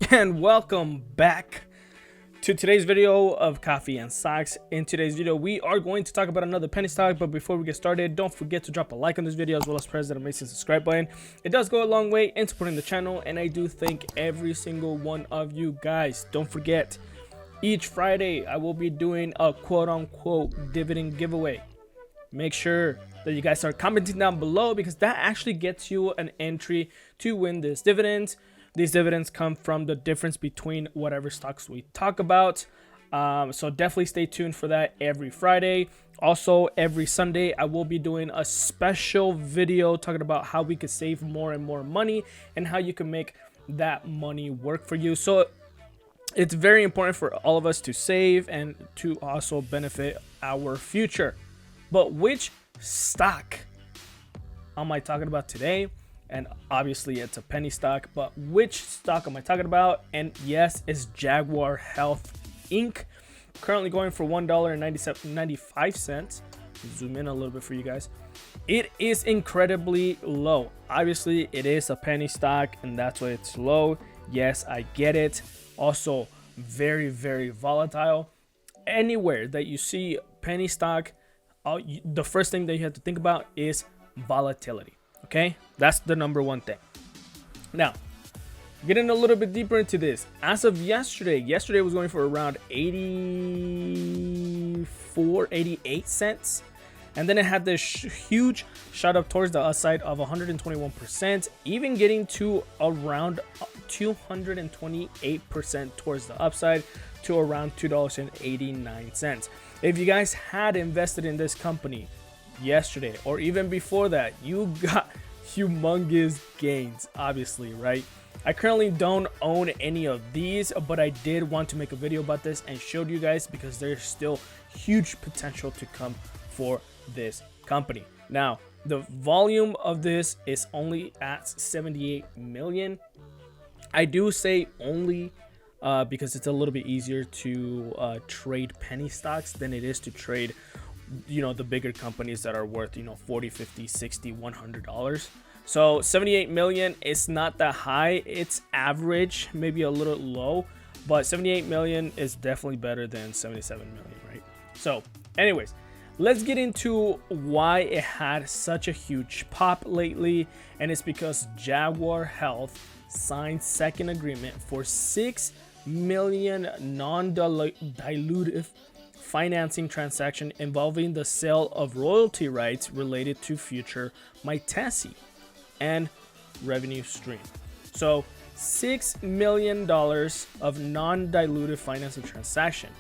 And welcome back to today's video of Coffee and Stocks. In today's video, we are going to talk about another penny stock, but before we get started, don't forget to drop a like on this video as well as press that amazing subscribe button. It does go a long way in supporting the channel, and I do thank every single one of you guys. Don't forget, each Friday I will be doing a quote-unquote dividend giveaway. Make sure that you guys start commenting down below, because that actually gets you an entry to win this dividend. These dividends come from the difference between whatever stocks we talk about. So definitely stay tuned for that every Friday. Also, every Sunday, I will be doing a special video talking about how we could save more and more money and how you can make that money work for you. So it's very important for all of us to save and to also benefit our future. But which stock am I talking about today? And obviously it's a penny stock, but which stock am I talking about? And yes, it's Jaguar Health Inc. Currently going for $1.95. Zoom in a little bit for you guys. It is incredibly low. Obviously it is a penny stock, and that's why it's low. Yes, I get it. Also very, very volatile. Anywhere that you see penny stock, the first thing that you have to think about is volatility. Okay, that's the number one thing. Now, getting a little bit deeper into this, as of yesterday was going for around 88 cents, and then it had this huge shot up towards the upside of 121%, even getting to around 228% towards the upside to around $2.89. If you guys had invested in this company yesterday or even before that, you got humongous gains, obviously, right? I currently don't own any of these, but I did want to make a video about this and show you guys, because there's still huge potential to come for this company. Now, the volume of this is only at 78 million. I do say only because it's a little bit easier to trade penny stocks than it is to trade, you know, the bigger companies that are worth, you know, 40, 50, 60, $100. So 78 million is not that high. It's average, maybe a little low, but 78 million is definitely better than 77 million, right? So anyways, let's get into why it had such a huge pop lately. And it's because Jaguar Health signed second agreement for 6 million non-dilutive financing transaction involving the sale of royalty rights related to future Mytesi and revenue stream. So $6 million of non-dilutive financing transaction.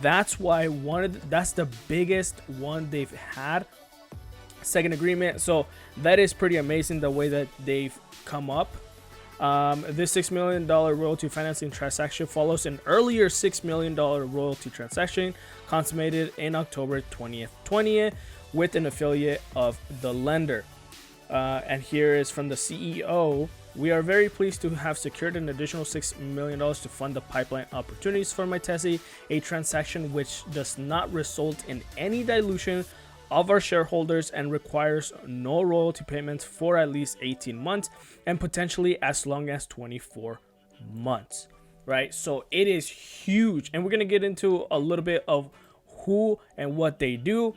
That's why that's the biggest one they've had. Second agreement. So that is pretty amazing the way that they've come up. This $6 million royalty financing transaction follows an earlier $6 million royalty transaction consummated in October 2020 with an affiliate of the lender. And here is from the CEO. We are very pleased to have secured an additional $6 million to fund the pipeline opportunities for Mytesi, a transaction which does not result in any dilution of our shareholders and requires no royalty payments for at least 18 months and potentially as long as 24 months, right? So it is huge, and we're going to get into a little bit of who and what they do.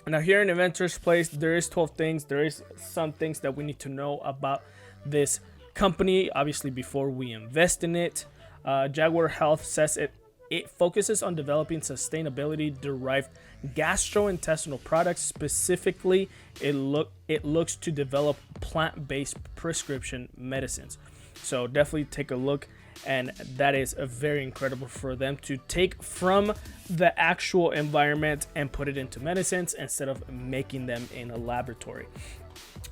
Now, here in Inventor's Place, there is 12 things. There is some things that we need to know about this company, obviously, before we invest in it. Jaguar Health says it focuses on developing sustainability-derived gastrointestinal products. Specifically, it looks to develop plant-based prescription medicines. So definitely take a look, and that is very incredible for them to take from the actual environment and put it into medicines instead of making them in a laboratory.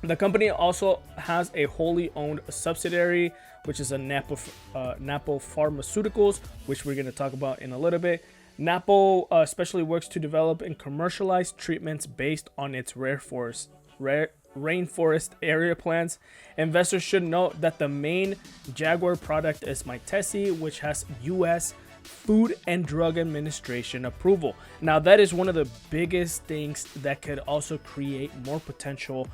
The company also has a wholly owned subsidiary, which is a Napo Pharmaceuticals, which we're going to talk about in a little bit. Napo especially works to develop and commercialize treatments based on its rainforest area plants. Investors should note that the main Jaguar product is Mytesi, which has US Food and Drug Administration approval. Now, that is one of the biggest things that could also create more potential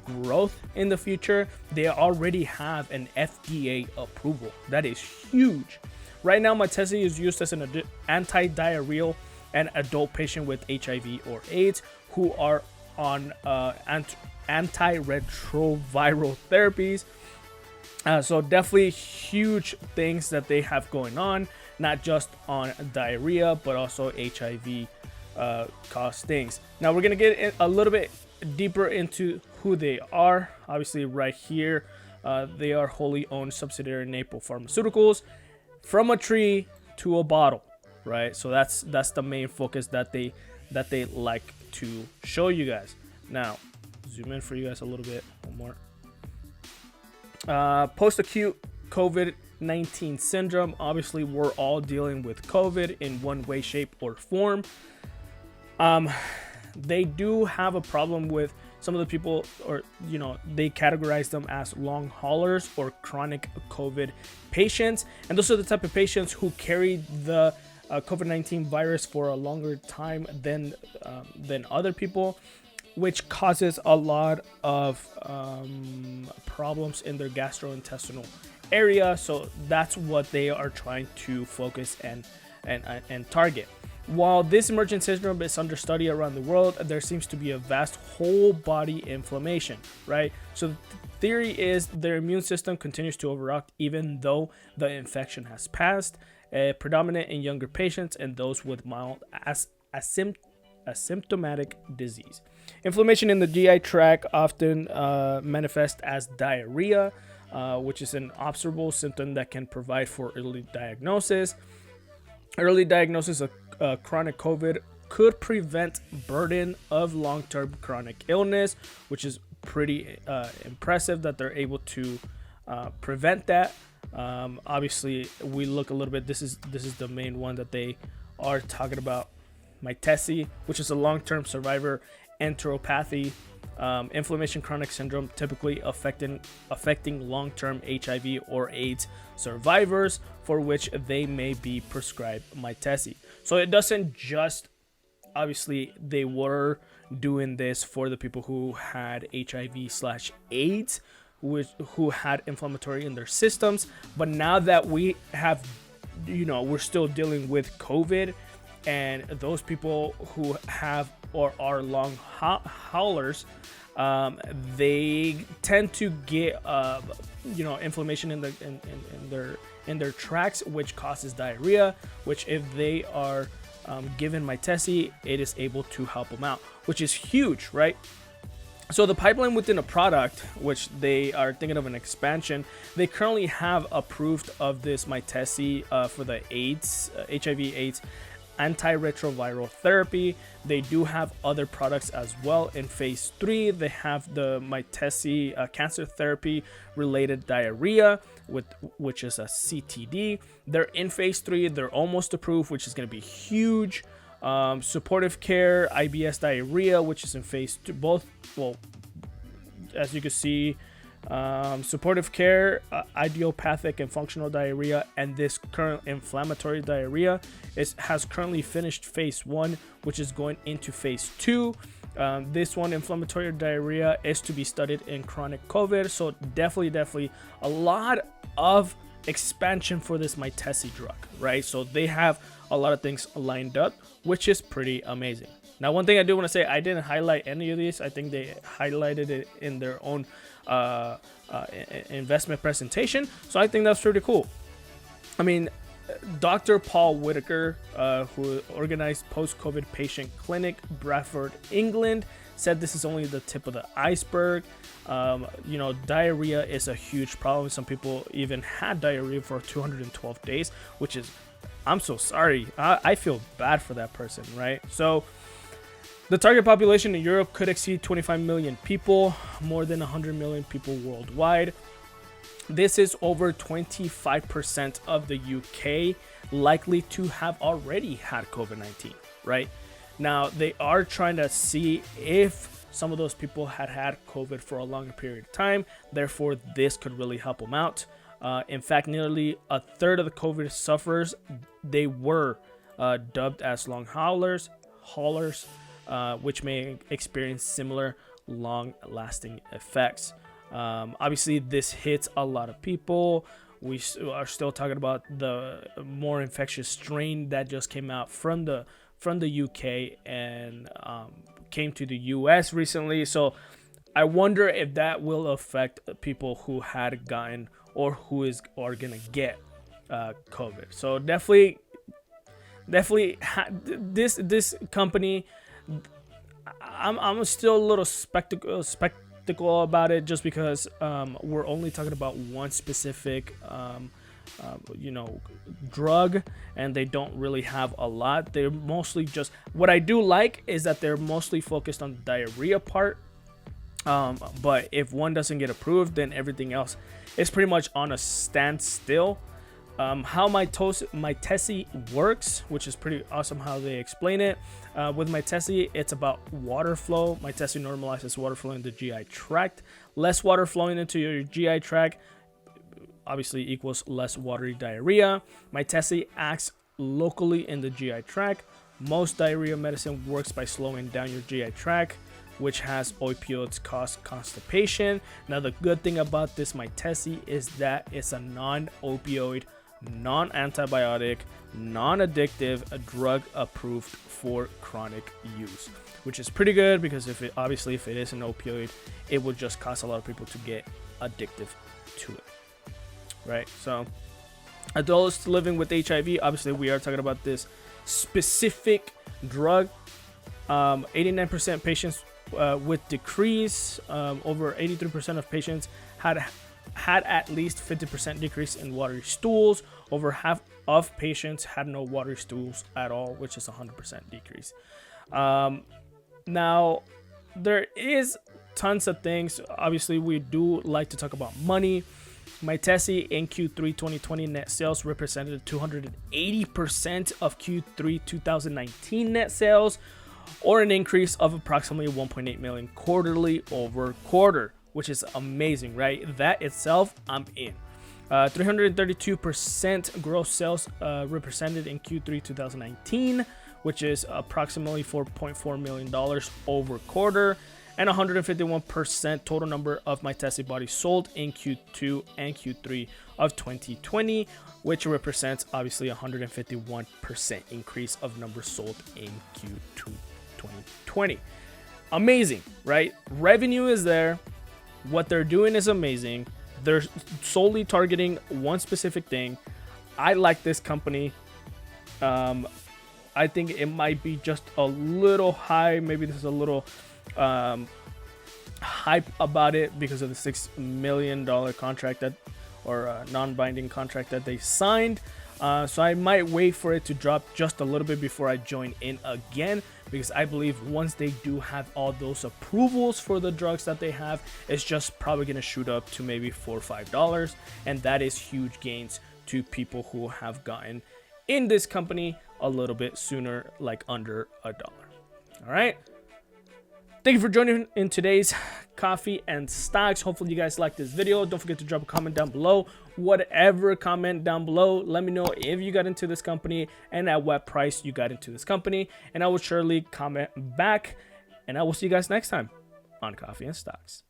growth in the future. They already have an FDA approval. That is huge. Right now, Mytesi is used as an anti-diarrheal and adult patient with HIV or AIDS who are on antiretroviral therapies. So definitely huge things that they have going on, not just on diarrhea, but also HIV caused things. Now we're going to get a little bit deeper into who they are. Obviously right here, they are wholly owned subsidiary Napo Pharmaceuticals. From a tree to a bottle, right? So that's the main focus that they like to show you guys. Now, zoom in for you guys a little bit. One more. Post-acute COVID-19 syndrome. Obviously, we're all dealing with COVID in one way, shape, or form. They do have a problem with some of the people, or they categorize them as long haulers or chronic COVID patients, and those are the type of patients who carry the COVID-19 virus for a longer time than other people, which causes a lot of problems in their gastrointestinal area. So that's what they are trying to focus and target. While this emergent syndrome is under study around the world, there seems to be a vast whole body inflammation, right? So the theory is their immune system continues to overact even though the infection has passed, predominant in younger patients and those with mild asymptomatic disease. Inflammation in the GI tract often manifests as diarrhea, which is an observable symptom that can provide for early diagnosis. Early diagnosis of chronic COVID could prevent burden of long-term chronic illness, which is pretty impressive that they're able to prevent that. Obviously, we look a little bit. This is the main one that they are talking about. Mytesi, which is a long-term survivor enteropathy, inflammation chronic syndrome, typically affecting long-term HIV or AIDS survivors, for which they may be prescribed Mytesi. So it doesn't just, obviously they were doing this for the people who had HIV/AIDS, who had inflammatory in their systems, but now that we have, we're still dealing with COVID, and those people who have or are long haulers, they tend to get inflammation in their tracts, which causes diarrhea, which if they are given Mytesi, it is able to help them out, which is huge, right? So the pipeline within a product, which they are thinking of an expansion, they currently have approved of this Mytesi for the AIDS, HIV/AIDS antiretroviral therapy. They do have other products as well in phase 3. They have the Mytesi cancer therapy related diarrhea, which is a CTD. They're in phase 3. They're almost approved, which is going to be huge. Supportive care, IBS diarrhea, which is in phase 2. Both, well, as you can see, supportive care, idiopathic and functional diarrhea, and this current inflammatory diarrhea has currently finished phase 1, which is going into phase 2. This one, inflammatory diarrhea, is to be studied in chronic COVID. So definitely a lot of expansion for this Mytesi drug, right? So they have a lot of things lined up, which is pretty amazing. Now, one thing I do want to say, I didn't highlight any of these. I think they highlighted it in their own investment presentation. So I think that's pretty cool. I mean, Dr. Paul Whitaker, who organized post-COVID patient clinic, Bradford, England, said this is only the tip of the iceberg. Diarrhea is a huge problem. Some people even had diarrhea for 212 days, which is, I'm so sorry. I feel bad for that person, right? So the target population in Europe could exceed 25 million people, more than 100 million people worldwide. This is over 25% of the UK likely to have already had COVID-19, right? Now, they are trying to see if some of those people had COVID for a longer period of time. Therefore, this could really help them out. In fact, nearly a third of the COVID sufferers, they were dubbed as long haulers, which may experience similar long-lasting effects. Obviously, this hits a lot of people. We are still talking about the more infectious strain that just came out from the UK and came to the US recently. So I wonder if that will affect people who had gotten or are gonna get COVID. So definitely this company, I'm still a little skeptical about it, just because we're only talking about one specific drug, and they don't really have a lot. They're mostly just, what I do like is that they're mostly focused on the diarrhea part. But if one doesn't get approved, then everything else is pretty much on a standstill. How Mytesi works, which is pretty awesome how they explain it. With Mytesi, it's about water flow. Mytesi normalizes water flow in the GI tract. Less water flowing into your GI tract obviously equals less watery diarrhea. Mytesi acts locally in the GI tract. Most diarrhea medicine works by slowing down your GI tract, which has opioids cause constipation. Now, the good thing about this Mytesi is that it's a non-opioid, non-antibiotic, non-addictive drug approved for chronic use, which is pretty good, because if it is an opioid, it would just cause a lot of people to get addictive to it, right? So adults living with HIV, obviously we are talking about this specific drug. 89% patients with decrease, over 83% of patients had at least 50% decrease in watery stools. Over half of patients had no watery stools at all, which is 100% decrease. Now, there is tons of things. Obviously, we do like to talk about money. Mytesi in Q3 2020 net sales represented 280% of Q3 2019 net sales, or an increase of approximately 1.8 million quarterly over quarter, which is amazing, right? That itself, I'm in. 332% gross sales represented in Q3 2019, which is approximately $4.4 million over quarter, and 151% total number of Mytesi bodies sold in Q2 and Q3 of 2020, which represents obviously 151% increase of numbers sold in Q2 2020. Amazing, right? Revenue is there. What they're doing is amazing. They're solely targeting one specific thing. I like this company. I think it might be just a little high. Maybe there's a little hype about it because of the $6 million contract or non-binding contract that they signed. So I might wait for it to drop just a little bit before I join in again, because I believe once they do have all those approvals for the drugs that they have, it's just probably going to shoot up to maybe $4 or $5. And that is huge gains to people who have gotten in this company a little bit sooner, like under $1. All right. Thank you for joining in today's Coffee and Stocks. Hopefully you guys liked this video. Don't forget to drop a comment down below. Whatever comment down below, let me know if you got into this company and at what price you got into this company, and I will surely comment back. And I will see you guys next time on Coffee and Stocks.